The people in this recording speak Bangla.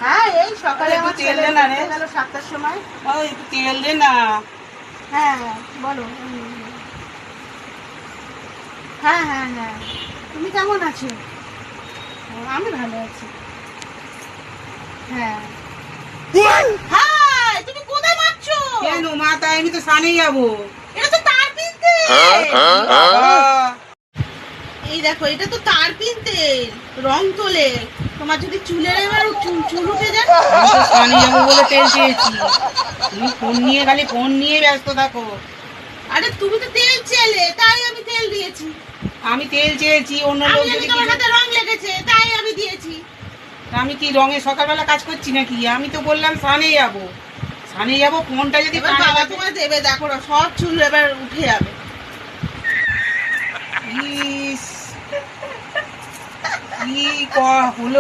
হ্যাঁ এই সকালে আমার তেল ছেলে দে না রে। গেল 7টার সময়। একটু তেল দে না। হ্যাঁ বলো। হ্যাঁ হ্যাঁ হ্যাঁ, তুমি কেমন আছো? আমি ভালো আছি। হ্যাঁ হ্যাঁ, তুমি কোথায় মারছো? কেন মা, তাই আমি তো সানে যাবো। এটা তো তার পিনতে। বাবা, এই দেখো, এটা তো তার পিনতে, রং তোলে। তোমার যদি চুলের এবার চুল উঠে যায়। আমি তো সানে যাবো বলে তেল চেয়েছি। তুমি ফোন নিয়ে খালি ফোন নিয়ে ব্যস্ত থাকো। আরে তুমি তো তেল চেলে, তাই আমি তেল দিয়েছি। আমি তেল চেয়েছি, অন্য আমি লোক জানি যদি তোমার কিছু। হাতে রং লেগেছে, তাই আমি দিয়েছি। আমি কি রঙে সকালবেলা কাজ করছি নাকি? আমি তো বললাম সানে যাবো। সানে যাবো, ফোনটা যদি এবার কানে বাবা লাগে। তোমার দেবে, দেখো না সব চুল এবার উঠে যাবে। ইস, কি হলো।